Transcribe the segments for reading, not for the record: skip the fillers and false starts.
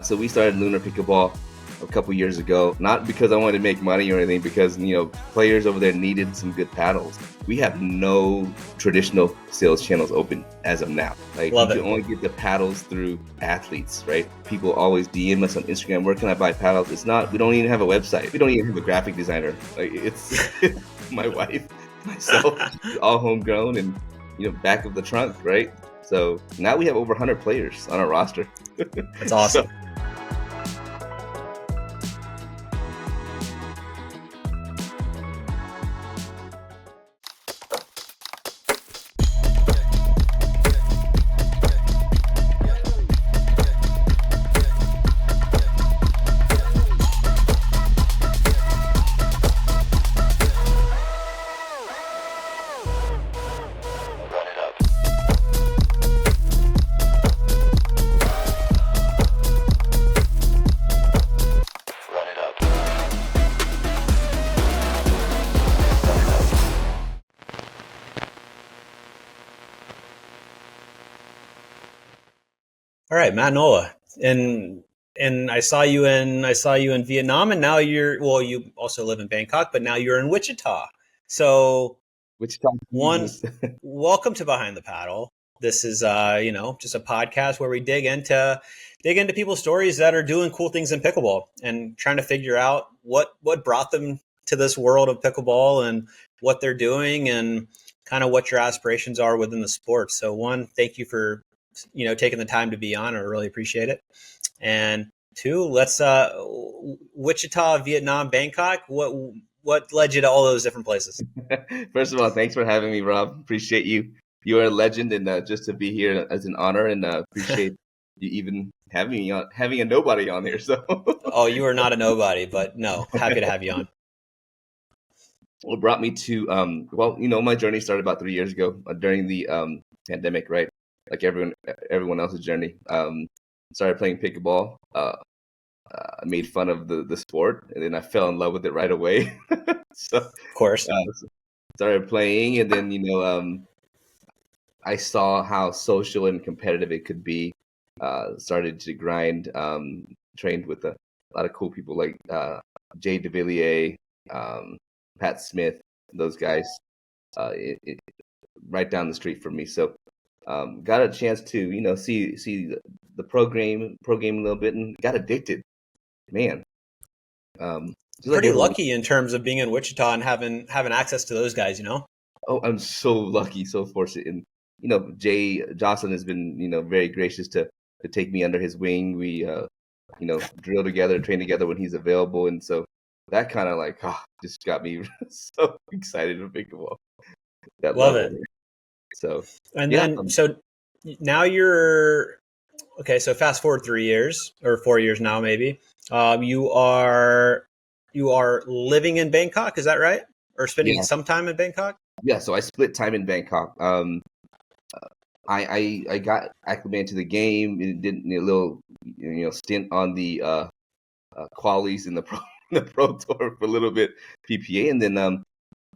So we started Lunar Pickleball a couple years ago, not because I wanted to make money or anything, because players over there needed some good paddles. We have no traditional sales channels open as of now. Like, Love you it. can only get the paddles through athletes, right? People always DM us on Instagram, where can I buy paddles? It's not, we don't even have a website. We don't even have a graphic designer. Like, it's my wife, myself, all homegrown and back of the trunk, right? So now we have over 100 players on our roster. That's awesome. So, All right, Matt Nola, and I saw you in Vietnam, and now you also live in Bangkok, but now you're in Wichita. So Wichita, one, Jesus. welcome to Behind the Paddle. This is just a podcast where we dig into people's stories that are doing cool things in pickleball and trying to figure out what brought them to this world of pickleball and what they're doing and kind of what your aspirations are within the sport. So one, thank you for taking the time to be on. I really appreciate it. And two, let's Wichita, Vietnam, Bangkok. What led you to all those different places? First of all, thanks for having me, Rob. Appreciate you. You are a legend, and just to be here is an honor, and appreciate you even having me on, having a nobody on here. So, Oh, you are not a nobody, but no, happy to have you on. what brought me to my journey started about 3 years ago during the pandemic, right? Like everyone else's journey. Started playing pickleball. I made fun of the sport, and then I fell in love with it right away. So, Of course. started playing, and then I saw how social and competitive it could be. Started to grind. Trained with a lot of cool people like Jay DeVilliers, Pat Smith, those guys, right down the street from me. So got a chance to see the pro game a little bit, and got addicted. Man, just like Pretty everyone. lucky in terms of being in Wichita and having access to those guys. Oh, I'm so lucky, so fortunate, and Jay Jocelyn has been very gracious to take me under his wing. We drill together, train together when he's available, and so that kind of just got me so excited to pickleball. That Love level. it. So And yeah, then so now you're okay. So fast forward 3 years or 4 years now, maybe. You are living in Bangkok. Is that right? Or spending some time in Bangkok? yeah. So I split time in Bangkok. I got acclimated to the game and did a little stint on the qualies in the pro the pro tour for a little bit, PPA, and then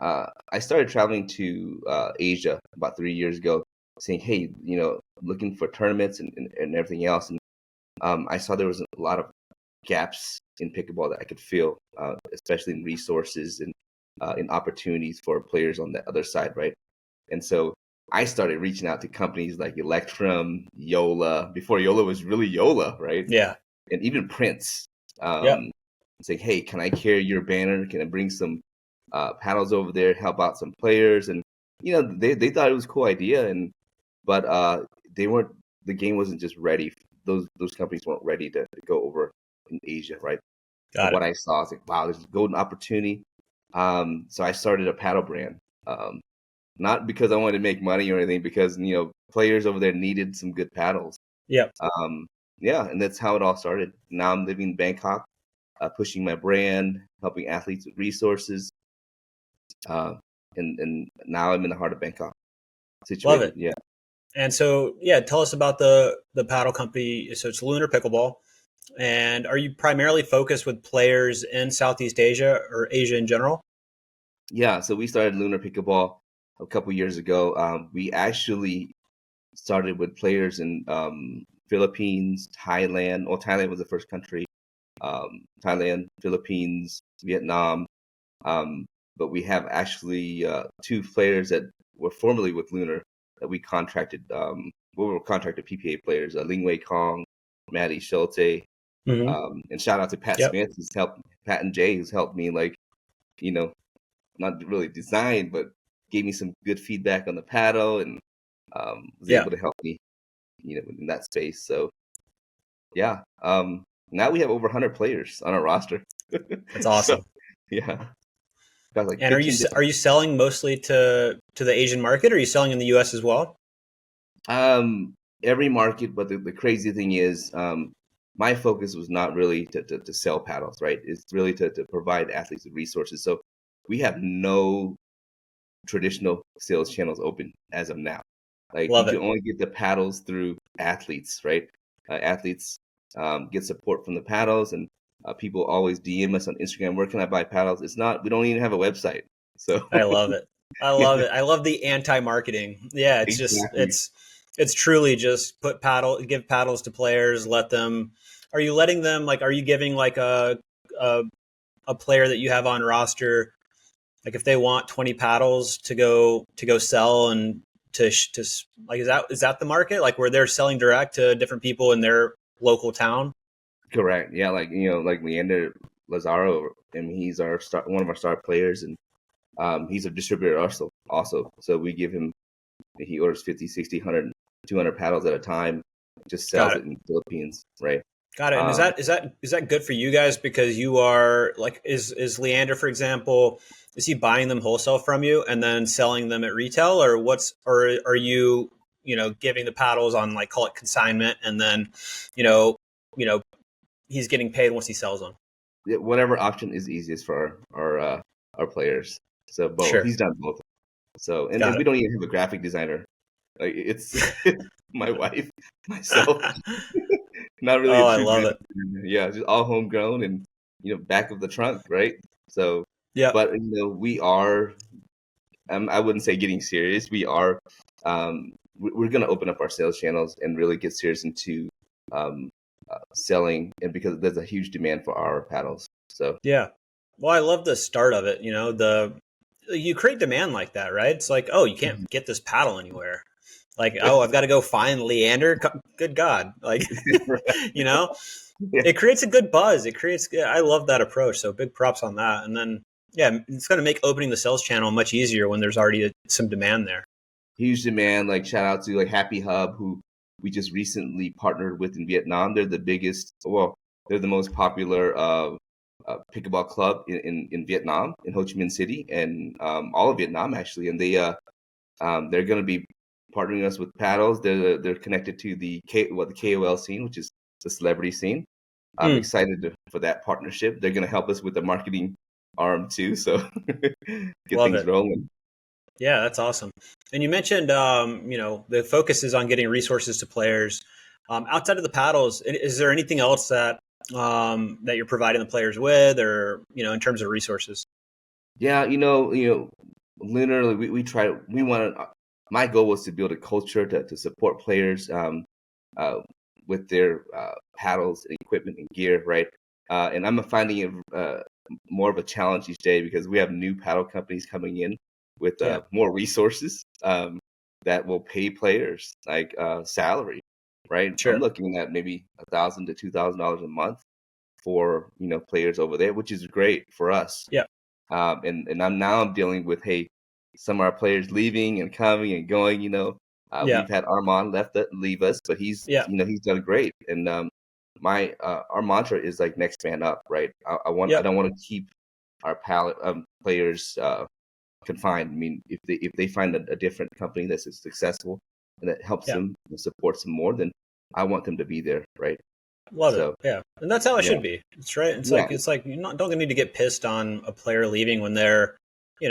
I started traveling to Asia about 3 years ago, saying, hey, looking for tournaments and everything else, and I saw there was a lot of gaps in pickleball that I could fill, especially in resources and in opportunities for players on the other side, right? And so I started reaching out to companies like Electrum, Yola, before Yola was really Yola, right? Yeah. And even Prince, Yep. saying, hey, can I carry your banner? Can I bring some paddles over there, help out some players? And they thought it was a cool idea, but they weren't. The game wasn't just ready. Those companies weren't ready to go over in Asia, right? Got What it. I saw, I was like, wow, this is a golden opportunity. So I started a paddle brand. Not because I wanted to make money or anything, because players over there needed some good paddles. Yep. Yeah, and that's how it all started. Now I'm living in Bangkok, pushing my brand, helping athletes with resources, and now I'm in the heart of Bangkok, Love situated. it. Yeah, And so, yeah, tell us about the paddle company. So it's Lunar Pickleball. And are you primarily focused with players in Southeast Asia or Asia in general? yeah. So we started Lunar Pickleball a couple years ago. We actually started with players in Philippines, Thailand. Well, Thailand was the first country. Thailand, Philippines, Vietnam. But we have actually two players that were formerly with Lunar that we contracted. We were contracted PPA players, Ling Wei Kong, Maddie Schulte, Hmm. and shout out to Pat Yep. Smith, who's helped Pat and Jay, who's helped me, like, you know, not really design, but gave me some good feedback on the paddle and was Yeah. able to help me, in that space. So yeah, now we have over 100 players on our roster. That's So awesome. yeah, got like And 15 are different. you selling mostly to the Asian market, or are you selling in the US as well? Every market, but the crazy thing is, my focus was not really to sell paddles, right? It's really to provide athletes with resources. So we have no traditional sales channels open as of now. Like, you Love can it. only get the paddles through athletes, right? Athletes get support from the paddles, and people always DM us on Instagram. Where can I buy paddles? It's not. We don't even have a website. So I love it. I love it. I love the anti-marketing. Yeah, exactly. it's truly just give paddles to players, let them. Are you letting them, like, are you giving like a a player that you have on roster, like, if they want 20 paddles to go sell and like, is that the market, like, where they're selling direct to different people in their local town? Correct. Yeah, like, like Leander Lazaro, and he's our one of our star players, and he's a distributor also. So we give him. He orders 50, 60, 100, 200 paddles at a time. Just Got sells it. it in the Philippines, right? Got it. And Um, is that good for you guys, because you are like, is Leander, for example, is he buying them wholesale from you and then selling them at retail, or or are you, giving the paddles on, like, call it consignment, and then, you know, you know he's getting paid once he sells them? whatever option is easiest for our players. So both. Sure. He's done both. So, and Got we it. don't even have a graphic designer. Like, it's my wife, myself. Not really Oh, a I true love graphic it. designer. Yeah, just all homegrown and back of the trunk, right? So, Yep. but we are. I wouldn't say getting serious. We are. We're going to open up our sales channels and really get serious into um, selling, and because there's a huge demand for our paddles. So Yeah. Well, I love the start of it. You create demand like that, right? It's like, oh, you can't get this paddle anywhere. Like, oh, I've got to go find Leander. Good God. Like, you know, yeah, it creates a good buzz. I love that approach. So big props on that. And then, yeah, it's going to make opening the sales channel much easier when there's already some demand there. huge demand. Like, shout out to like Happy Hub, who we just recently partnered with in Vietnam. They're the biggest. Well, they're the most popular pickleball club in Vietnam, in Ho Chi Minh City, and all of Vietnam actually. And they're going to be partnering us with paddles. They're connected to the KOL scene, which is the celebrity scene. I'm Mm, excited for that partnership. They're going to help us with the marketing arm too, so get love things it. rolling. Yeah, that's awesome. And you mentioned, the focus is on getting resources to players. Outside of the paddles, is there anything else that you're providing the players with, or, in terms of resources? Yeah, literally, we try. We want. My goal was to build a culture to support players uh, with their paddles and equipment and gear, right? And I'm finding it more of a challenge each day because we have new paddle companies coming in with Yeah, more resources that will pay players like salary, right? I'm sure. looking at maybe $1,000 to $2,000 a month for players over there, which is great for us. Yeah, And I'm dealing with, hey, some of our players leaving and coming and going. yeah, We've had Armand leave us, but yeah, he's done great. And my our mantra is like next man up, right? I yep, don't want to keep our players confined. I mean, if they find a different company that's successful and that helps yeah. them and supports them more, then I want them to be there, right? Love it. So Yeah, and that's how it yeah, should be. It's right. yeah, It's like, you don't need to get pissed on a player leaving when they're, you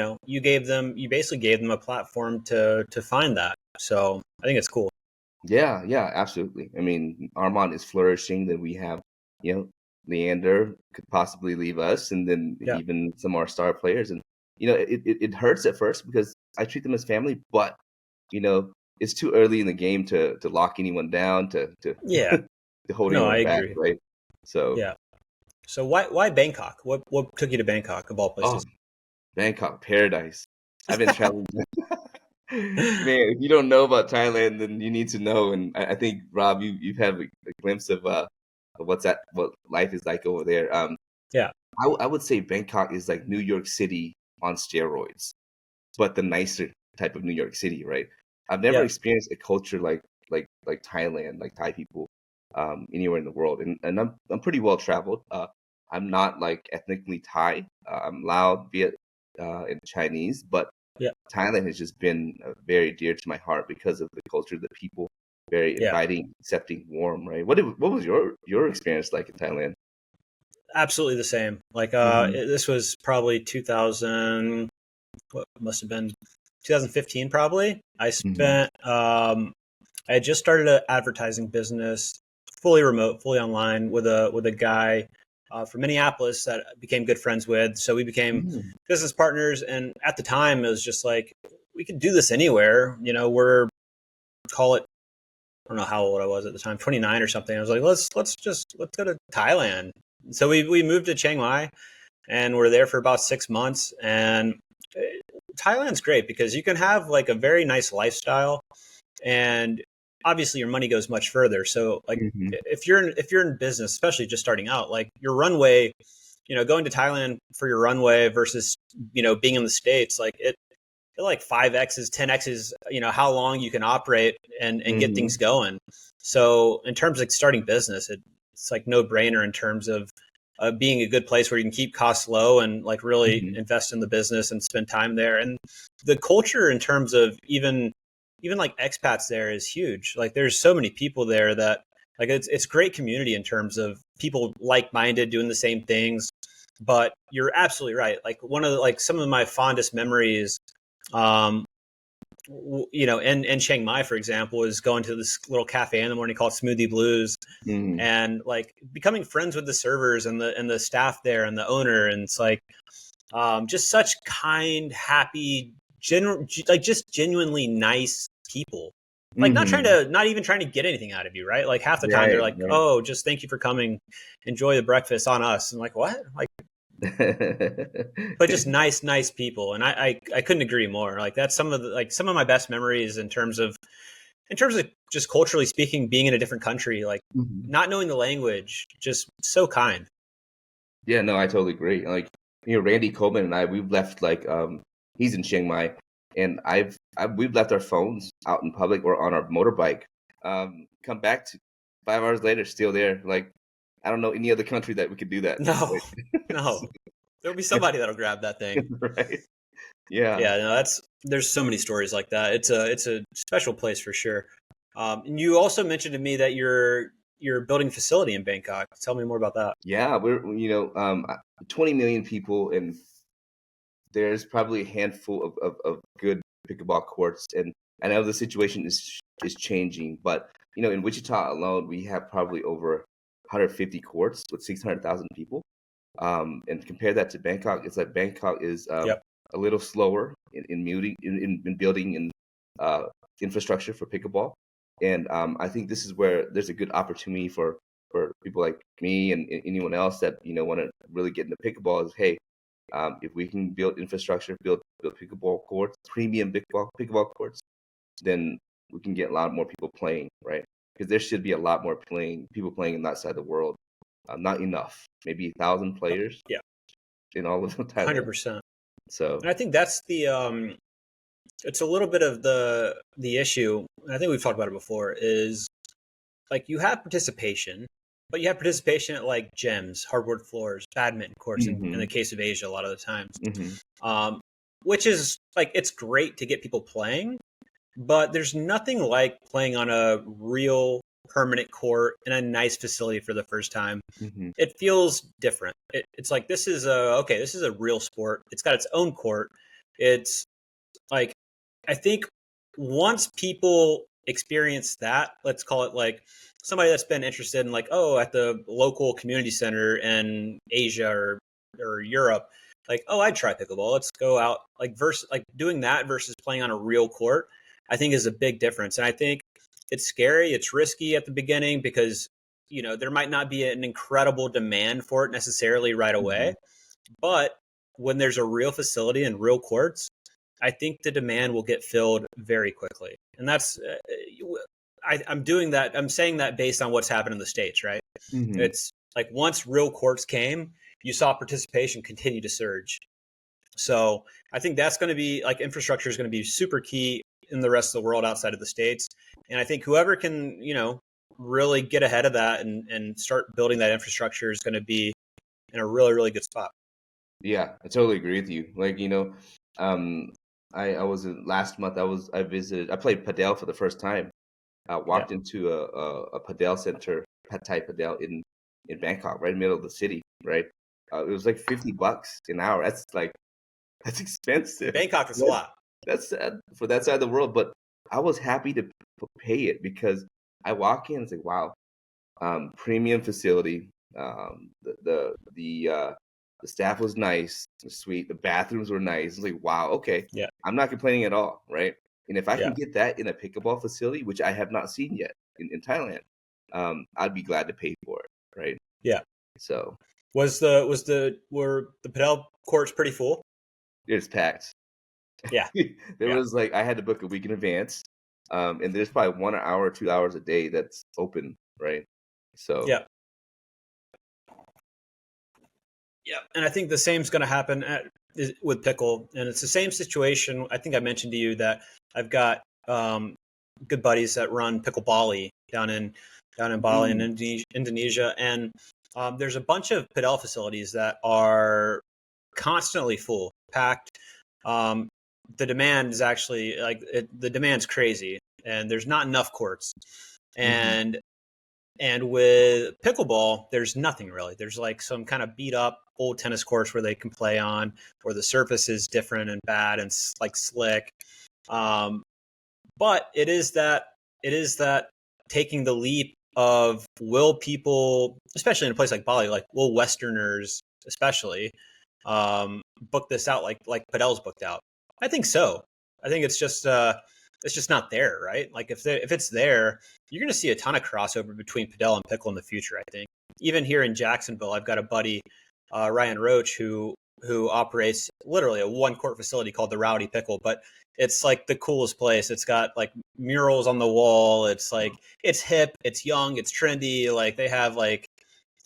basically gave them a platform to find that. So I think it's cool. yeah, absolutely. I mean, Armand is flourishing. Then we have, you know, Leander could possibly leave us, and then Yeah, even some of our star players. And it hurts at first because I treat them as family, but you know, it's too early in the game to lock anyone down to Yeah. to hold No, I anyone back, agree. right? So, Yeah. So why Bangkok? What took you to Bangkok of all oh, places? Bangkok, paradise. I've been traveling. Man, if you don't know about Thailand, then you need to know. And I think Rob, you've had a glimpse of what life is like over there. Yeah. I would say Bangkok is like New York City on steroids, but the nicer type of New York City, right? I've never Yeah. experienced a culture like Thailand, like Thai people, anywhere in the world, and I'm pretty well traveled. I'm not like ethnically Thai. I'm Lao, Viet, and Chinese, but Yeah. Thailand has just been very dear to my heart because of the culture, the people, very Yeah. inviting, accepting, warm, right? What was your experience like in Thailand? Absolutely the same. Like Hmm. this was probably 2000, what must have been 2015 probably. Hmm. I had just started an advertising business, fully remote, fully online, with a guy from Minneapolis that I became good friends with. So we became Hmm. business partners, and at the time, it was just like we could do this anywhere. You know, we're call it. I don't know how old I was at the time, 29 or something. I was like, let's go to Thailand. So we moved to Chiang Mai, and we're there for about 6 months. And Thailand's great because you can have like a very nice lifestyle, and obviously your money goes much further. So like Hmm. if you're in business, especially just starting out, like your runway, going to Thailand for your runway versus being in the States, like it like 5x's, 10x's, how long you can operate and get things Hmm. going. So in terms of starting business, it's like no brainer in terms of being a good place where you can keep costs low and like really Hmm. invest in the business and spend time there. And the culture in terms of even like expats there is huge. Like there's so many people there that like it's great community in terms of people like minded doing the same things. But you're absolutely right. Like one of the, like some of my fondest memories, um, in Chiang Mai, for example, is going to this little cafe in the morning called Smoothie Blues, Hmm. and like becoming friends with the servers and the staff there and the owner, and it's like just such kind, happy, like just genuinely nice people. Like Hmm. not even trying to get anything out of you, right? Like half the time they're Right, like, right. "Oh, just thank you for coming, enjoy the breakfast on us." And I'm like, what? Like, but just nice people, and I couldn't agree more. Like that's some of my best memories in terms of just culturally speaking, being in a different country, like Mhm. not knowing the language, just so kind. Yeah, no, I totally agree. Like, Randy Coleman and I, we've left he's in Chiang Mai, and we've left our phones out in public or on our motorbike. Come back to 5 hours later, still there. Like, I don't know any other country that we could do that. No, Like, no, there'll be somebody that'll grab that thing. right? Yeah. Yeah, no, there's so many stories like that. It's a special place for sure. And you also mentioned to me that you're building a facility in Bangkok. Tell me more about that. Yeah, we're 20 million people, and there's probably a handful of good pickleball courts. And I know the situation is changing, but in Wichita alone, we have probably over 150 courts with 600,000 people. And compare that to Bangkok, it's like Bangkok is Yep. a little slower in building and uh, infrastructure for pickleball. And I think this is where there's a good opportunity for people like me and anyone else that want to really get into pickleball. Is, hey, if we can build infrastructure, build pickleball courts, premium pickleball courts, then we can get a lot more people playing, right? Because there should be a lot more people playing in that side of the world. Not enough, maybe 1,000 players Yeah, in all of Thailand. 100%. So, And I think that's it's a little bit of the issue. And I think we've talked about it before. Is like you have participation, but you have participation at like gyms, hardwood floors, badminton courts. In the hmm. case of Asia, a lot of the times, Hmm. um, which is like it's great to get people playing, but there's nothing like playing on a real permanent court in a nice facility for the first time. Hmm. It feels different. It's like this is a real sport. It's got its own court. It's like I think once people experience that, let's call it like somebody that's been interested in like, oh, at the local community center in Asia or Europe, like, oh, I'd try pickleball. Let's go out like versus like doing that versus playing on a real court. I think is a big difference. And I think it's scary, it's risky at the beginning because, there might not be an incredible demand for it necessarily right away. But when there's a real facility and real courts, I think the demand will get filled very quickly. And that's, I'm doing that. I'm saying that based on what's happened in the States, right? Mm-hmm. It's like once real courts came, you saw participation continue to surge. So I think that's going to be like infrastructure is going to be super key in the rest of the world outside of the States. And I think whoever can, really get ahead of that and start building that infrastructure is going to be in a really, really good spot. Yeah, I totally agree with you. Like, um, I was last month. I visited. I played Padel for the first time. I Yeah. walked into a Padel center, Pad Thai Padel in Bangkok, right in the middle of the city. Right, it was like $50 an hour. That's expensive. Bangkok is a That, lot. that's sad for that side of the world. But I was happy to pay it because I walk in and say, wow, premium facility. The staff was nice, sweet. The bathrooms were nice. It's like, wow, okay. Yeah. I'm not complaining at all, right? And if I can Yeah. get that in a pickleball facility, which I have not seen yet in Thailand, I'd be glad to pay for it, right? Yeah. So Were the Padel courts pretty full? it's packed. Yeah. There Yeah. was like I had to book a week in advance, and there's probably 1 hour, 2 hours a day that's open, right? So Yeah. Yeah. And I think the same is going to happen with pickle. And it's the same situation. I think I mentioned to you that I've got good buddies that run Pickle Bali down in Bali in Indonesia. And there's a bunch of Padel facilities that are constantly full, packed. The demand is actually the demand's crazy, and there's not enough courts. Mhm. And with pickleball, there's nothing really. There's like some kind of beat up old tennis courts where they can play on, where the surface is different and bad and like slick. Um, but it is that taking the leap of will people, especially in a place like Bali, like will Westerners especially book this out like Padel's booked out? I think so. I think it's just not there, right? Like if it's there, you're going to see a ton of crossover between Padel and Pickle in the future. I think even here in Jacksonville, I've got a buddy Ryan Roach who operates literally a one court facility called the Rowdy Pickle, but it's like the coolest place. It's got like murals on the wall. It's like it's hip, it's young, it's trendy. Like they have like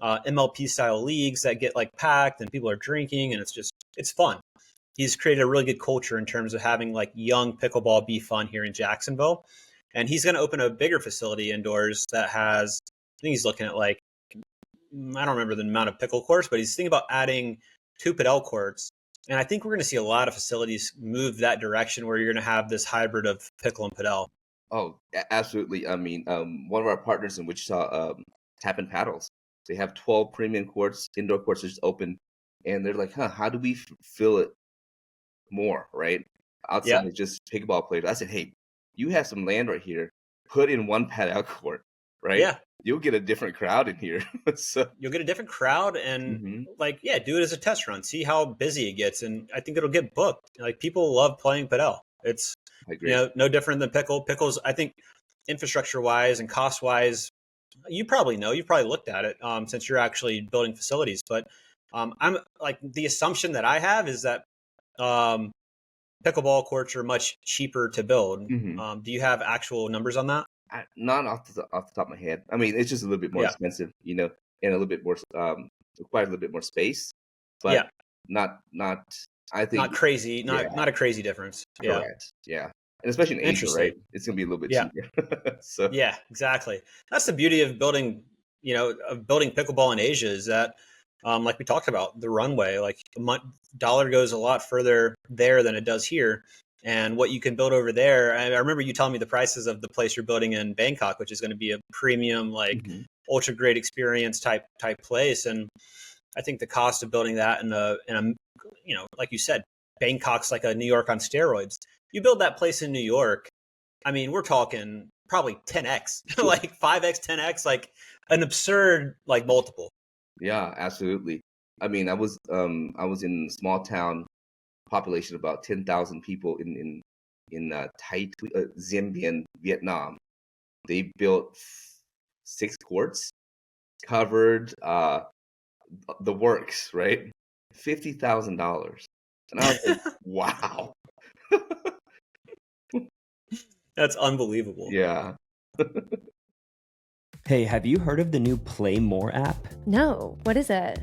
MLP style leagues that get like packed and people are drinking and it's fun. He's created a really good culture in terms of having like young pickleball be fun here in Jacksonville. And he's going to open a bigger facility indoors that has, I think he's looking at like, I don't remember the amount of pickle courts, but he's thinking about adding 2 Padel courts. And I think we're going to see a lot of facilities move that direction where you're going to have this hybrid of pickle and Padel. Oh, absolutely. I mean, one of our partners in Wichita, Tap and Paddles, they have 12 premium courts, indoor courts just open, and they're like, huh, how do we fill it more, right? Yeah. Outside of just pickleball players. I said, hey, you have some land right here. Put in one paddle court, right? Yeah. You'll get a different crowd in here. So, You'll get a different crowd and mhm, like, yeah, do it as a test run, see how busy it gets. And I think it'll get booked. Like people love playing Padel. It's, I agree. no different than pickle. Pickles, I think infrastructure wise and cost wise, you probably know, you've probably looked at it since you're actually building facilities. But I'm like the assumption that I have is that um, pickleball courts are much cheaper to build. Hmm. Do you have actual numbers on that? Not off the top of my head. I mean, it's just a little bit more Yeah. expensive, and a little bit more requires a little bit more space, but Yeah. not. I think, Not crazy. yeah, Not a crazy difference. Yeah. correct, yeah, and especially in Asia, Interesting. right? It's gonna be a little bit Yeah. cheaper. So, Yeah, exactly. That's the beauty of building, of building pickleball in Asia is that, like we talked about, the runway, like dollar goes a lot further there than it does here. And what you can build over there, I remember you telling me the prices of the place you're building in Bangkok, which is going to be a premium, like mhm. ultra great experience type place. And I think the cost of building that in a, like you said, Bangkok's like a New York on steroids. You build that place in New York, I mean, we're talking probably 10x, like 5x, 10x, like an absurd like multiple. Yeah, absolutely. I mean, I was in a small town, population of about 10,000 people in Dien Bien, Vietnam. They built 6 courts, covered the works, right? $50,000, and I was like, wow, That's unbelievable. yeah. Hey, have you heard of the new Play More app? No, what is it?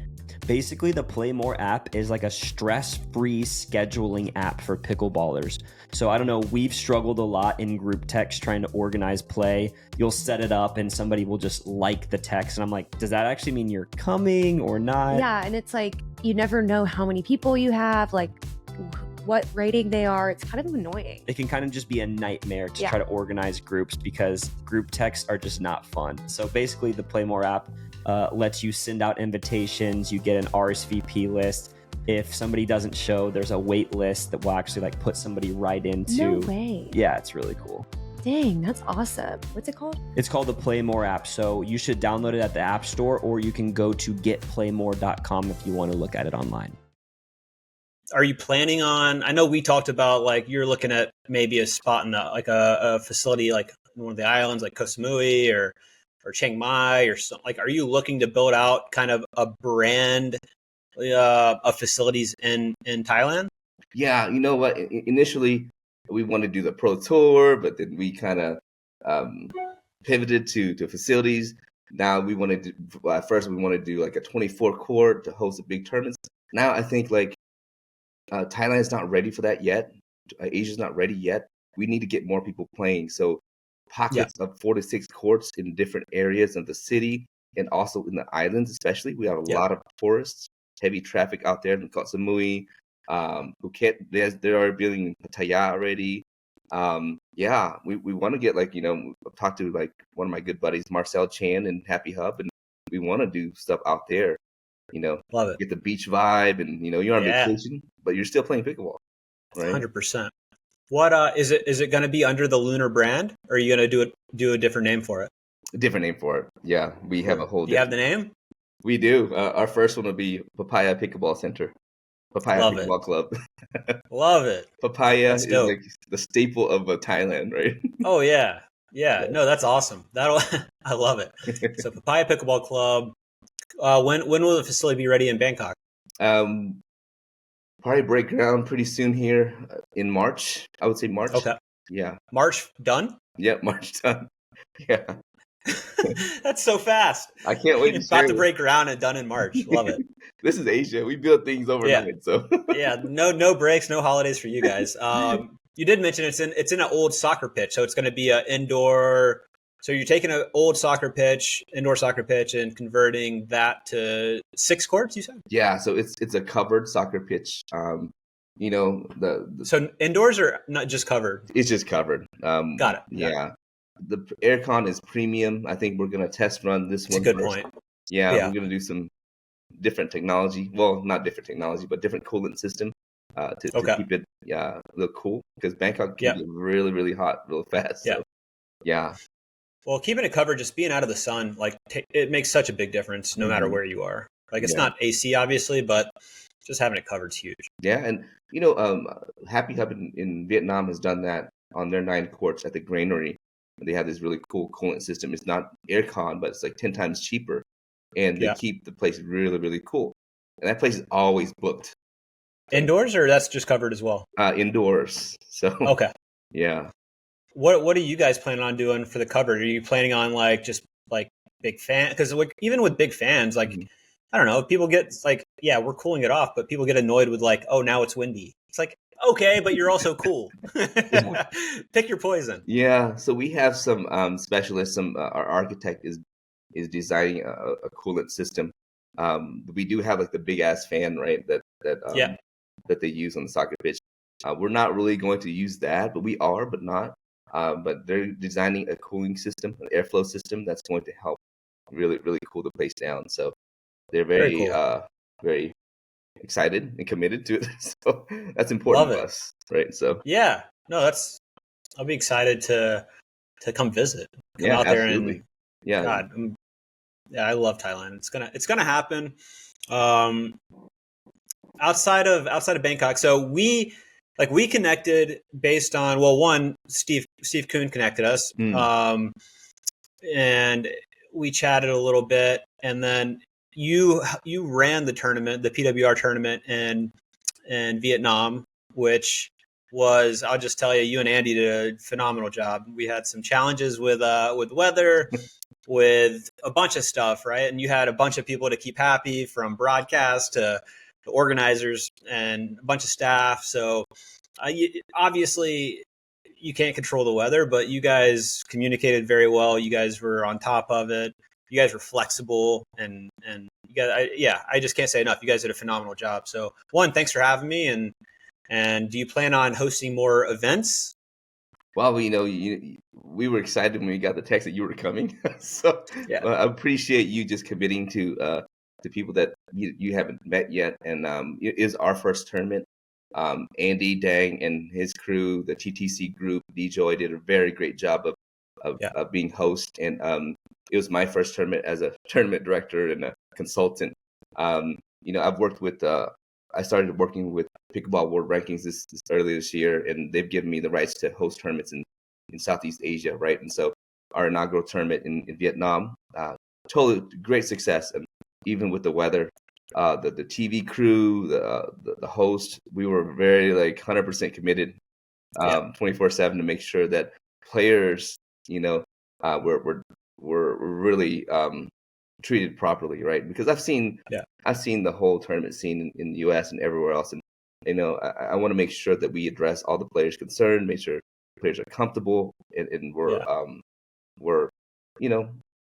Basically, the Play More app is like a stress-free scheduling app for pickleballers. So I don't know, we've struggled a lot in group text trying to organize play. You'll set it up and somebody will just like the text. And I'm like, does that actually mean you're coming or not? Yeah, and it's like, you never know how many people you have, like what rating they are. It's kind of annoying. It can kind of just be a nightmare to try to organize groups because group texts are just not fun. So basically, the Play More app lets you send out invitations. You get an RSVP list. If somebody doesn't show, there's a wait list that will actually like put somebody right into. No way. Yeah, it's really cool. Dang, that's awesome. What's it called? It's called the Play More app. So you should download it at the App Store, or you can go to getplaymore.com if you want to look at it online. Are you planning on, I know we talked about like you're looking at maybe a spot in like a facility like one of the islands like Koh Samui or Chiang Mai or something. Like, are you looking to build out kind of a brand of facilities in Thailand? Yeah, you know what? Initially, we wanted to do the pro tour, but then we kind of pivoted to facilities. Now we wanted to, first we wanted to do like a 24 court to host a big tournaments. Now I think like Thailand is not ready for that yet. Asia's not ready yet. We need to get more people playing. So pockets of 4 to 6 courts in different areas of the city and also in the islands, especially. We have a lot of tourists, heavy traffic out there in Koh Samui, Phuket. They are building in Pattaya already. We want to get like, I've talked to like one of my good buddies, Marcel Chan in Happy Hub, and we want to do stuff out there. Love it. Get the beach vibe, and you're on vacation, but you're still playing pickleball, right? 100%. What is it? Is it going to be under the Lunar brand, or are you going to do a different name for it? A different name for it. Yeah, we have a whole. Do you have the name? We do. Our first one will be Papaya Pickleball Center, Papaya Pickleball Club. Love it. Papaya is like the staple of Thailand, right? Oh yeah. No, that's awesome. I love it. So Papaya Pickleball Club. When will the facility be ready in Bangkok? Probably break ground pretty soon here in March. I would say March. Okay. Yeah. March done? Yep, March done. Yeah. That's so fast. I can't wait. About to break ground and done in March. Love it. This is Asia. We build things overnight. So no breaks, no holidays for you guys. You did mention it's in an old soccer pitch, so it's going to be an indoor. So you're taking an old indoor soccer pitch, and converting that to 6 courts, you said? Yeah, so it's a covered soccer pitch. So indoors are not just covered? It's just covered. Got it. Yeah. The aircon is premium. I think we're going to test run this one. That's a good point. Yeah, we're going to do some different technology. Well, not different technology, but different coolant system to keep it a little cool, because Bangkok can get really, really hot real fast. So, yeah. Well, keeping it covered, just being out of the sun, like it makes such a big difference no matter where you are. Like it's not AC, obviously, but just having it covered is huge. Yeah, and Happy Hub in Vietnam has done that on their 9 courts at the Granary. They have this really cool coolant system. It's not aircon, but it's like 10 times cheaper, and they keep the place really, really cool. And that place is always booked. Indoors, or that's just covered as well? Indoors. So yeah. What are you guys planning on doing for the cover? Are you planning on like just like big fan? Because even with big fans, like I don't know, people get like, we're cooling it off, but people get annoyed with like, oh, now it's windy. It's like, okay, but you're also cool. Pick your poison. Yeah. So we have some specialists. Our architect is designing a coolant system. We do have like the big ass fan, right? That they use on the soccer pitch. We're not really going to use that, but we are, but not. But they're designing a cooling system, an airflow system that's going to help really, really cool the place down. So they're very, very excited and committed to it. So that's important to us, right? So I'll be excited to come visit. Come out absolutely. There and I love Thailand. It's gonna happen. Outside of Bangkok, so we like we connected based on, well, one, Steve Kuhn connected us, and we chatted a little bit, and then you ran the tournament, the PWR tournament in Vietnam, which was, I'll just tell you, you and Andy did a phenomenal job. We had some challenges with weather, with a bunch of stuff, right? And you had a bunch of people to keep happy, from broadcast to organizers and a bunch of staff. So obviously you can't control the weather, but you guys communicated very well. You guys were on top of it. You guys were flexible, and you guys, I just can't say enough. You guys did a phenomenal job. So one, thanks for having me. And do you plan on hosting more events? Well, we were excited when we got the text that you were coming. So yeah. I appreciate you just committing to people that you haven't met yet. And it is our first tournament. Andy Dang and his crew, the TTC group, DJoy, did a very great job of being host. And it was my first tournament as a tournament director and a consultant. I've worked with I started working with Pickleball World Rankings this earlier this year, and they've given me the rights to host tournaments in Southeast Asia, right? And so our inaugural tournament in Vietnam, totally great success. And even with the weather, the TV crew, the host, we were very 100% committed, 24/7 to make sure that players, were really treated properly, right? Because I've seen the whole tournament scene in the U.S. and everywhere else, and I want to make sure that we address all the players concerned, make sure players are comfortable, and we're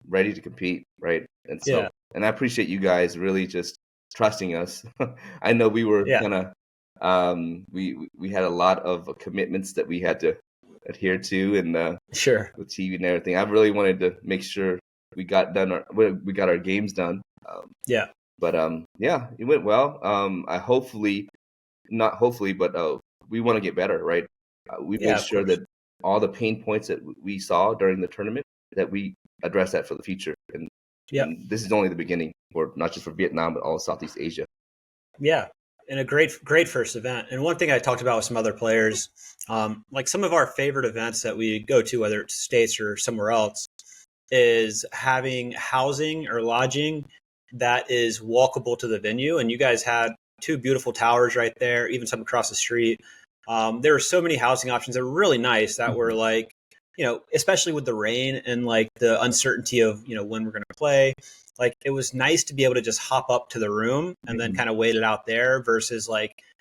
ready to compete, right? And so and I appreciate you guys really just trusting us. I know we were kind of we had a lot of commitments that we had to adhere to, and sure, with TV and everything. I really wanted to make sure we got our games done. But it went well. But we want to get better, right? We made sure that all the pain points that we saw during the tournament, that we address that for the future. And this is only the beginning, for not just for Vietnam, but all of Southeast Asia. Yeah. And a great first event. And one thing I talked about with some other players, like some of our favorite events that we go to, whether it's States or somewhere else, is having housing or lodging that is walkable to the venue. And you guys had two beautiful towers right there, even some across the street. There were so many housing options that were really nice, that were especially with the rain and the uncertainty of, when we're going to play. It was nice to be able to just hop up to the room and then kind of wait it out there, versus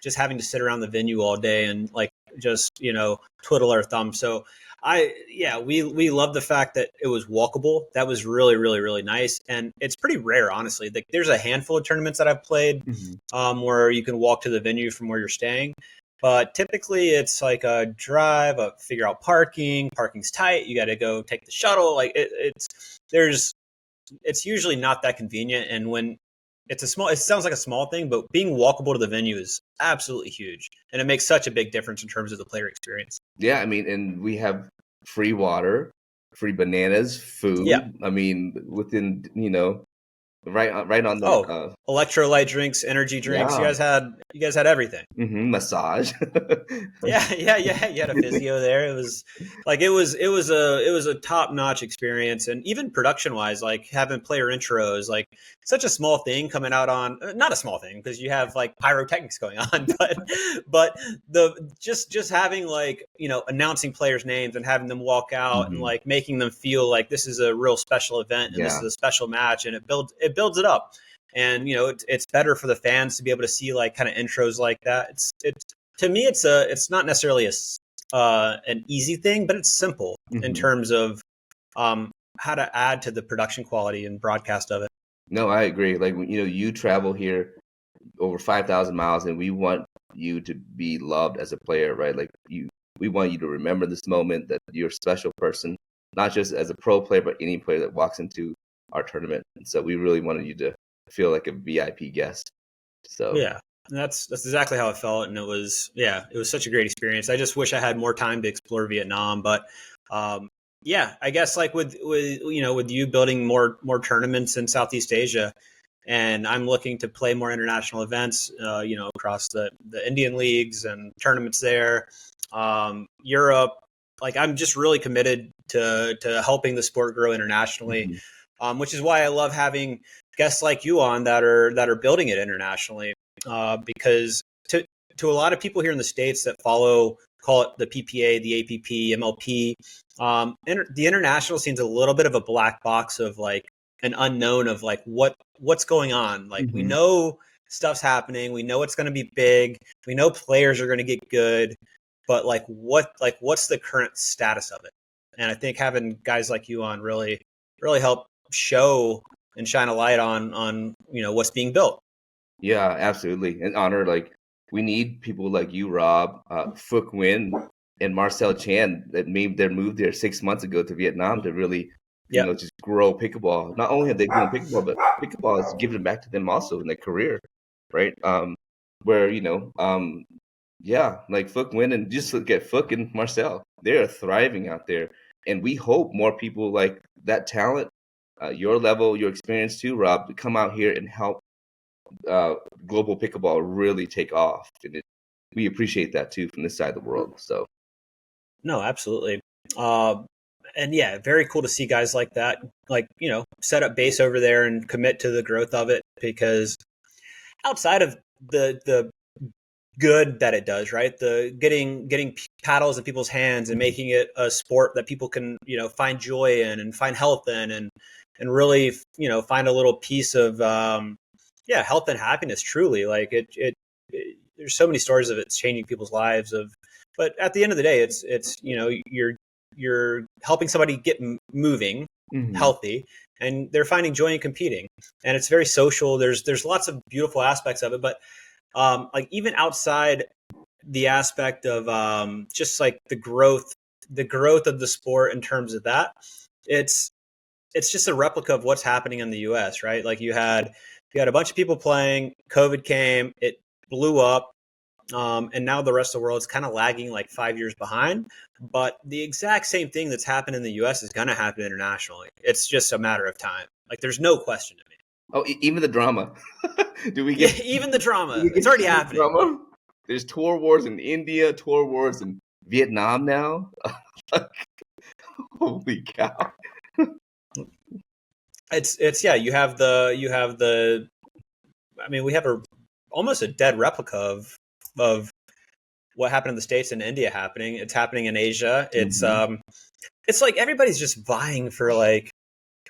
just having to sit around the venue all day and just, twiddle our thumbs. So we love the fact that it was walkable. That was really, really, really nice. And it's pretty rare, honestly. There's a handful of tournaments that I've played where you can walk to the venue from where you're staying. But typically it's a drive, figure out parking. Parking's tight. You got to go take the shuttle. It's usually not that convenient. And when it sounds like a small thing, but being walkable to the venue is absolutely huge. And it makes such a big difference in terms of the player experience. Yeah. I mean, and we have free water, free bananas, food. Yeah. I mean, within, right on the electrolyte drinks, energy drinks. You guys had everything. Massage. yeah. You had a physio there. It was a top-notch experience. And even production-wise, having player intros, such a small thing coming out on, not a small thing because you have pyrotechnics going on, but just having announcing players' names and having them walk out and making them feel like this is a real special event and this is a special match, and it builds it up. And it's better for the fans to be able to see kind of intros like that. It's to me it's not necessarily an easy thing, but it's simple in terms of how to add to the production quality and broadcast of it. No, I agree. You travel here over 5,000 miles, and we want you to be loved as a player, right? We want you to remember this moment, that you're a special person, not just as a pro player, but any player that walks into our tournament. And so we really wanted you to feel like a VIP guest. So that's exactly how it felt. And it was such a great experience. I just wish I had more time to explore Vietnam, but I guess with you building more tournaments in Southeast Asia, and I'm looking to play more international events, across the Indian leagues and tournaments there, Europe. Like, I'm just really committed to helping the sport grow internationally, which is why I love having guests like you on that are building it internationally, because to a lot of people here in the States that call it the PPA, the APP, MLP, the international scene's a little bit of a black box of like an unknown of like what's going on. Like, we know stuff's happening, we know it's going to be big, we know players are going to get good, but what's the current status of it? And I think having guys like you on really help show and shine a light on what's being built. Yeah, absolutely. An honor. Like, we need people like you, Rob, Phuc Nguyen, and Marcel Chan that made their move there 6 months ago to Vietnam to really, just grow pickleball. Not only have they grown pickleball, but pickleball has given back to them also in their career, right? Where like Phuc Nguyen, and just look at Phuc and Marcel, they are thriving out there, and we hope more people like that talent, your level, your experience too, Rob, to come out here and help global pickleball really take off. And we appreciate that too from this side of the world. So, no, absolutely. And yeah, very cool to see guys like that, set up base over there and commit to the growth of it, because outside of the good that it does, right? The getting paddles in people's hands and making it a sport that people can, find joy in and find health in, and really, find a little piece of, health and happiness. Truly, like it there's so many stories of it's changing people's lives but at the end of the day, it's you're helping somebody get moving, healthy, and they're finding joy in competing, and it's very social. There's lots of beautiful aspects of it, but even outside the aspect of just like the growth of the sport in terms of that, it's just a replica of what's happening in the US, right? Like, you had a bunch of people playing, COVID came, it blew up, and now the rest of the world is kind of lagging like 5 years behind. But the exact same thing that's happened in the US is going to happen internationally. It's just a matter of time. Like, there's no question to me. Oh, even the drama. Do we get even the drama? It's already happening. Drama? There's tour wars in India, tour wars in Vietnam now. Holy cow! It's you have the. I mean, we have almost a dead replica of what happened in the States and India happening. It's happening in Asia. It's it's like everybody's just vying for like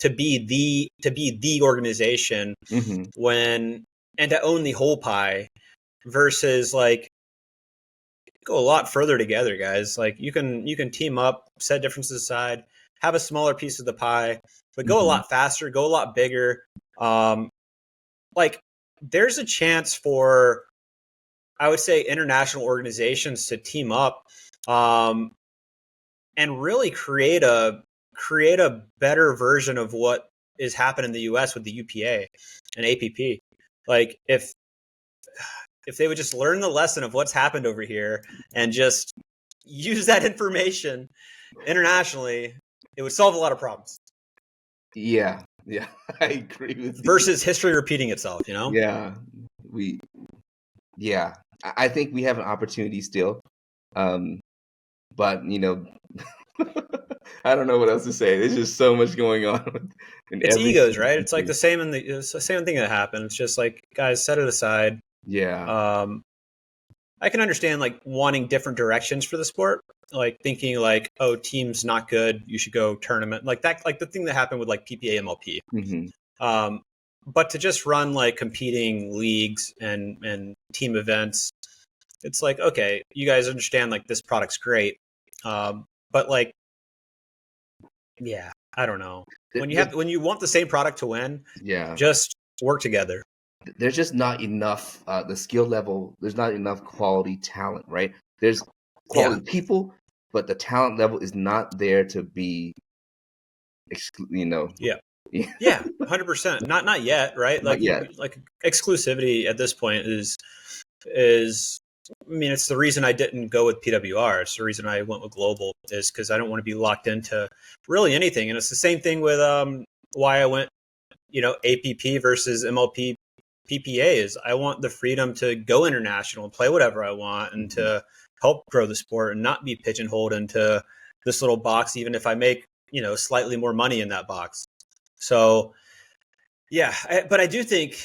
to be the organization and to own the whole pie, versus like go a lot further together, guys. Like, you can team up, set differences aside, have a smaller piece of the pie, but go a lot faster, go a lot bigger. Like, there's a chance for, I would say, international organizations to team up and really create a better version of what is happening in the US with the UPA and APP. Like, if they would just learn the lesson of what's happened over here and just use that information internationally, it would solve a lot of problems. Yeah, I agree with you. Versus history repeating itself, Yeah, I think we have an opportunity still, but I don't know what else to say. There's just so much going on. It's egos, right? It's like it's the same thing that happened. It's just like, guys, set it aside. Yeah. I can understand like wanting different directions for the sport, like thinking like, oh, team's not good, you should go tournament, like that, like the thing that happened with like PPA MLP. But to just run like competing leagues and team events, it's like, okay, you guys understand like this product's great, but like, yeah, I don't know. When you want the same product to win, just work together. There's just not enough the skill level. There's not enough quality talent, right? There's quality people, but the talent level is not there to be, Yeah, 100%. Not yet, right? Like, like exclusivity at this point is. I mean, it's the reason I didn't go with PWR. It's the reason I went with global, is because I don't want to be locked into really anything. And it's the same thing with why I went, APP versus MLP PPA is I want the freedom to go international and play whatever I want and to help grow the sport and not be pigeonholed into this little box, even if I make, slightly more money in that box. So, yeah, but I do think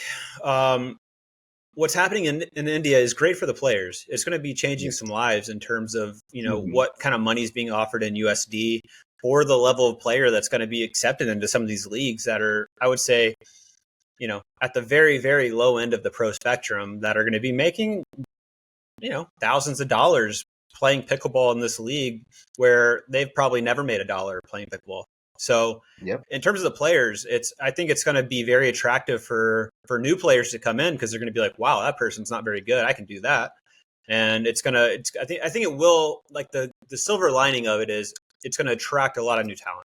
what's happening in India is great for the players. It's going to be changing some lives in terms of, what kind of money is being offered in USD or the level of player that's going to be accepted into some of these leagues that are, I would say, at the very, very low end of the pro spectrum that are going to be making, thousands of dollars playing pickleball in this league where they've probably never made a dollar playing pickleball. So in terms of the players, I think it's going to be very attractive for new players to come in because they're going to be like, wow, that person's not very good. I can do that. And I think it will, like the silver lining of it is it's going to attract a lot of new talent.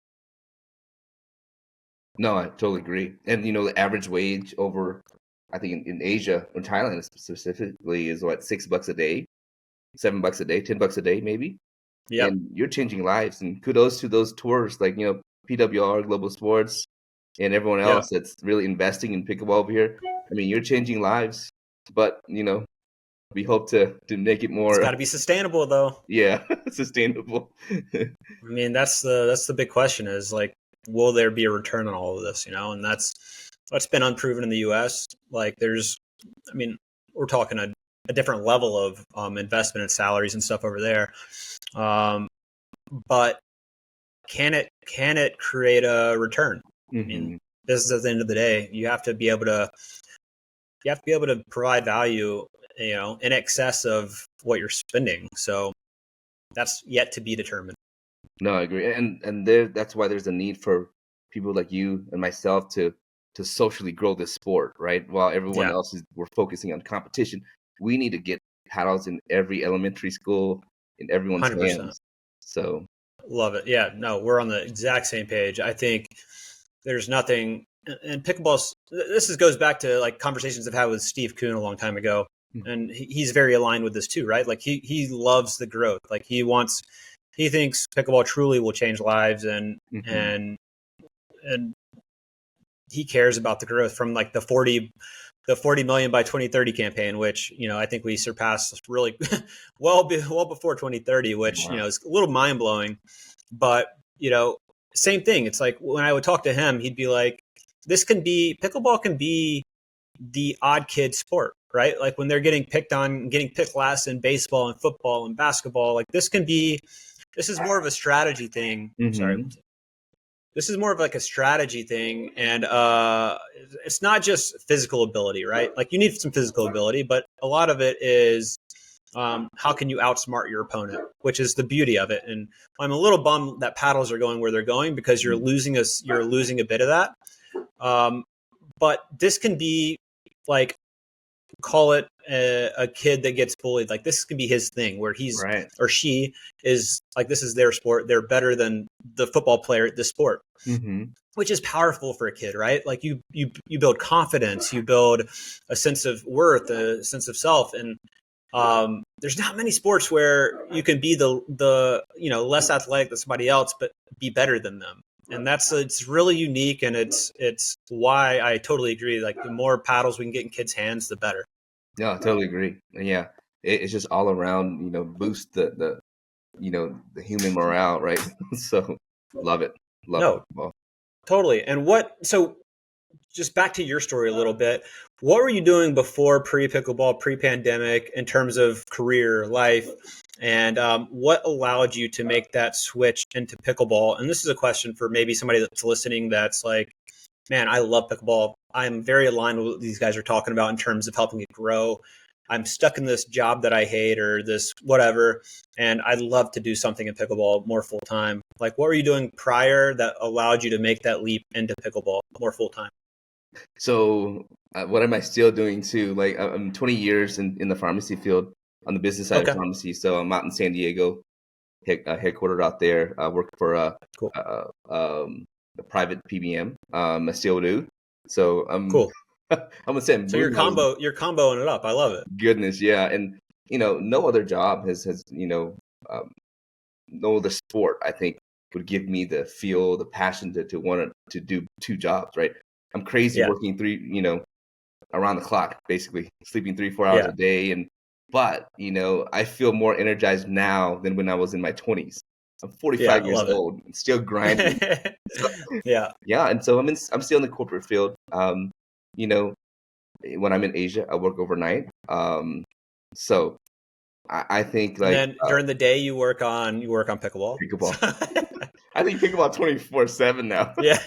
No, I totally agree. And, the average wage over, I think in Asia, or Thailand specifically, is what, $6 a day, $7 a day, $10 a day, maybe. Yeah. And you're changing lives. And kudos to those tours, like, PWR, Global Sports, and everyone else that's really investing in pickleball over here. I mean, you're changing lives, but, we hope to make it more. It's got to be sustainable, though. Yeah, sustainable. I mean, that's the big question is, like, will there be a return on all of this, and that's been unproven in the US. Like we're talking a different level of investment and salaries and stuff over there. But can it create a return? I mean, this is at the end of the day, you have to be able to provide value, in excess of what you're spending. So that's yet to be determined. No, I agree, and that's why there's a need for people like you and myself to socially grow this sport, right? While everyone else we're focusing on competition, we need to get paddles in every elementary school, in everyone's 100%. Hands. So love it. Yeah, no, we're on the exact same page. I think there's nothing, and pickleball. This goes back to like conversations I've had with Steve Kuhn a long time ago, and he's very aligned with this too, right? Like he loves the growth. Like he thinks pickleball truly will change lives, and he cares about the growth from like the 40 million by 2030 campaign, which I think we surpassed really well before 2030, which is a little mind blowing. But same thing. It's like when I would talk to him, he'd be like, pickleball can be the odd kid sport, right? Like when they're getting picked on, getting picked last in baseball and football and basketball, like this is more of a strategy thing. Sorry. This is more of like a strategy thing. And it's not just physical ability, right? Like you need some physical ability, but a lot of it is how can you outsmart your opponent, which is the beauty of it. And I'm a little bummed that paddles are going where they're going because you're losing a bit of that. But this can be like, call it a kid that gets bullied. Like this can be his thing where he's or she is like, this is their sport. They're better than the football player at this sport, which is powerful for a kid, right? Like you build confidence, you build a sense of worth, a sense of self. And there's not many sports where you can be the less athletic than somebody else, but be better than them. And it's really unique, and it's why I totally agree. Like the more paddles we can get in kids' hands, the better. Yeah, I totally agree. Yeah, it's just all around, boost the human morale, right? So love it. Love it. Totally. And so just back to your story a little bit. What were you doing before pre-pickleball, pre-pandemic in terms of career, life? And what allowed you to make that switch into pickleball? And this is a question for maybe somebody that's listening that's like, man, I love pickleball. I'm very aligned with what these guys are talking about in terms of helping it grow. I'm stuck in this job that I hate or this whatever, and I'd love to do something in pickleball more full time. Like, what were you doing prior that allowed you to make that leap into pickleball more full time? So what am I still doing too? Like I'm 20 years in the pharmacy field on the business side of pharmacy. So I'm out in San Diego, headquartered out there. I work for a private PBM. I still do. So I'm cool. I'm gonna say so you're comboing it up. I love it. Goodness, yeah. And no other job has no other sport I think would give me the feel, the passion to want to do two jobs, right? I'm crazy working around the clock, basically sleeping 3-4 hours a day. But I feel more energized now than when I was in my 20s. I'm 45 years old and still grinding. Yeah. And so I'm still in the corporate field. When I'm in Asia, I work overnight. So I think and then during the day you work on pickleball. I think pickleball 24/7 now. Yeah.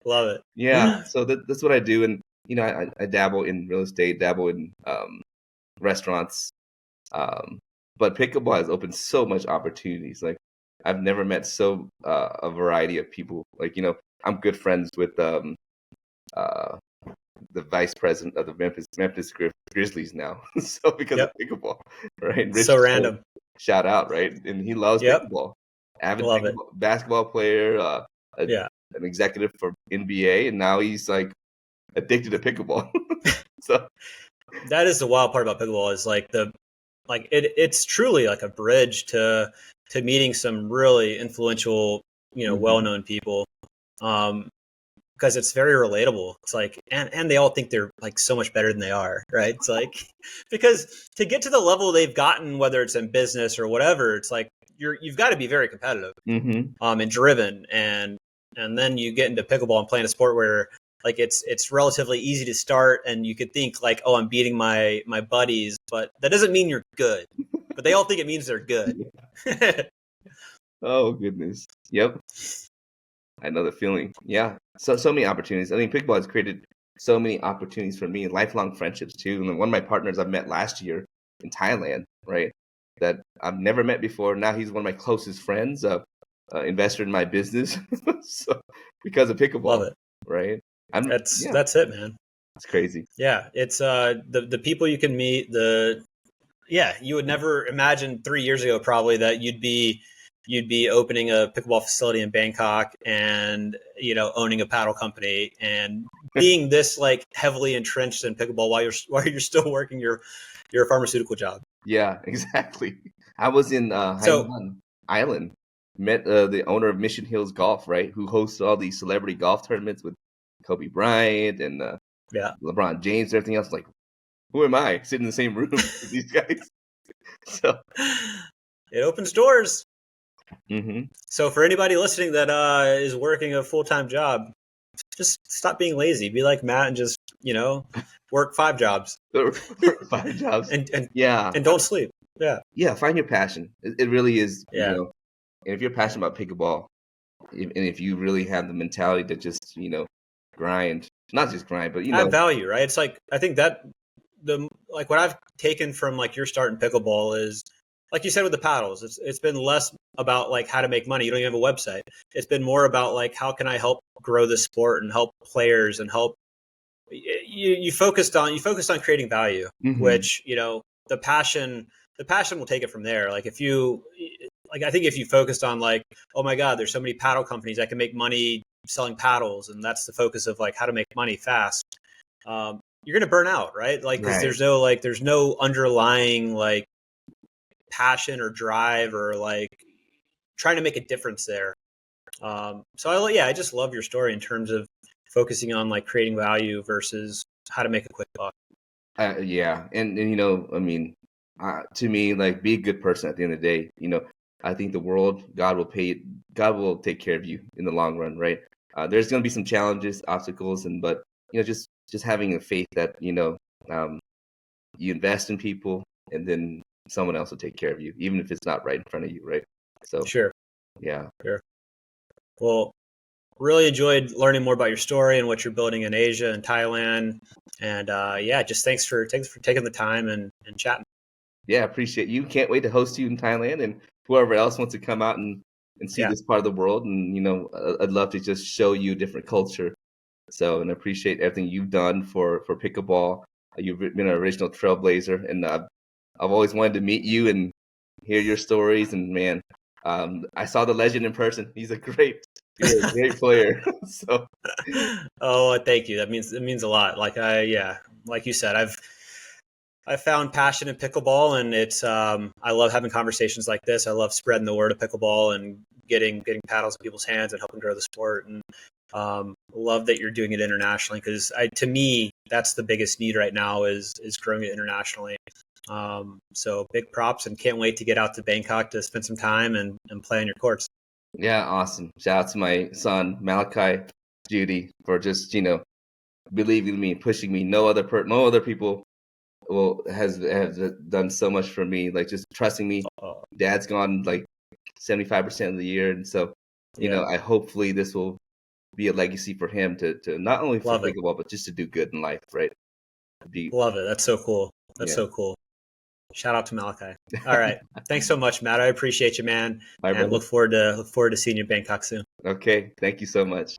Love it. Yeah. So that's what I do. And, I dabble in real estate, dabble in restaurants. But pickleball has opened so much opportunities. Like, I've never met a variety of people. Like, I'm good friends with the vice president of the Memphis Grizzlies now. So because of pickleball, right? Rich so random. Shout out, right? And he loves pickleball. Avid basketball player, an executive for NBA, and now he's like addicted to pickleball. So that is the wild part about pickleball is it's truly like a bridge to meeting some really influential, well-known people. Because it's very relatable. It's like, and they all think they're like so much better than they are, right? It's like, because to get to the level they've gotten, whether it's in business or whatever, it's like you've got to be very competitive, and driven, and then you get into pickleball and playing a sport where like it's relatively easy to start, and you could think like, oh, I'm beating my buddies, but that doesn't mean you're good. But they all think it means they're good. Oh goodness, yep. I know the feeling. Yeah. So many opportunities. I mean, pickleball has created so many opportunities for me and lifelong friendships too. And one of my partners I've met last year in Thailand, right, that I've never met before. Now he's one of my closest friends, investor in my business. So because of pickleball. Love it. Right. That's it, man. It's crazy. Yeah. It's the people you can meet, you would never imagine 3 years ago probably that you'd be opening a pickleball facility in Bangkok and, owning a paddle company and being this like heavily entrenched in pickleball while you're still working your pharmaceutical job. Yeah, exactly. I was in Hainan Island, met the owner of Mission Hills Golf, right, who hosts all these celebrity golf tournaments with Kobe Bryant and LeBron James and everything else. Like, who am I sitting in the same room with these guys? So it opens doors. Mm-hmm. So for anybody listening that is working a full-time job, just stop being lazy. Be like Matt and just, work 5 jobs. 5 jobs. and don't sleep. Yeah. Yeah. Find your passion. It really is. Yeah. And if you're passionate about pickleball, and if you really have the mentality to just, grind, not just grind, but, add value, right? It's like, I think that what I've taken from like your start in pickleball is, like you said with the paddles, it's been less about like how to make money. You don't even have a website. It's been more about like, how can I help grow the sport and help players and help you focused on creating value, which, the passion will take it from there. Like I think if you focused on like, oh my God, there's so many paddle companies that can make money selling paddles. And that's the focus of like how to make money fast. You're going to burn out, right? Like, cause there's no underlying like passion or drive or like trying to make a difference there. I just love your story in terms of focusing on like creating value versus how to make a quick buck. Yeah. And I mean, to me, like, be a good person at the end of the day. I think the world, God will take care of you in the long run, right? There's going to be some challenges, obstacles, but just having a faith that, you invest in people and then someone else will take care of you, even if it's not right in front of you, right? So sure. Yeah. Sure. Well, really enjoyed learning more about your story and what you're building in Asia and Thailand. And just thanks for taking the time and chatting. Yeah, appreciate you. Can't wait to host you in Thailand and whoever else wants to come out and see this part of the world. And, I'd love to just show you a different culture. So, and I appreciate everything you've done for pickleball. You've been an original trailblazer, and I've always wanted to meet you and hear your stories. And man, I saw the legend in person. He's a great player. So, oh, thank you. It means a lot. Like like you said, I've found passion in pickleball, and it's I love having conversations like this. I love spreading the word of pickleball and getting paddles in people's hands and helping grow the sport. And Love that you're doing it internationally, because to me, that's the biggest need right now is growing it internationally. So big props, and can't wait to get out to Bangkok to spend some time and play on your courts. Yeah, awesome. Shout out to my son, Malachi, Judy, for just, believing in me, pushing me. No other people have done so much for me, like just trusting me. Dad's gone like 75% of the year, and so I hopefully this will be a legacy for him to not only for pickleball but just to do good in life, right? Love it. That's so cool. So cool. Shout out to Malachi. All right, thanks so much, Matt. I appreciate you, man, and look forward to seeing you in Bangkok soon. Okay, thank you so much.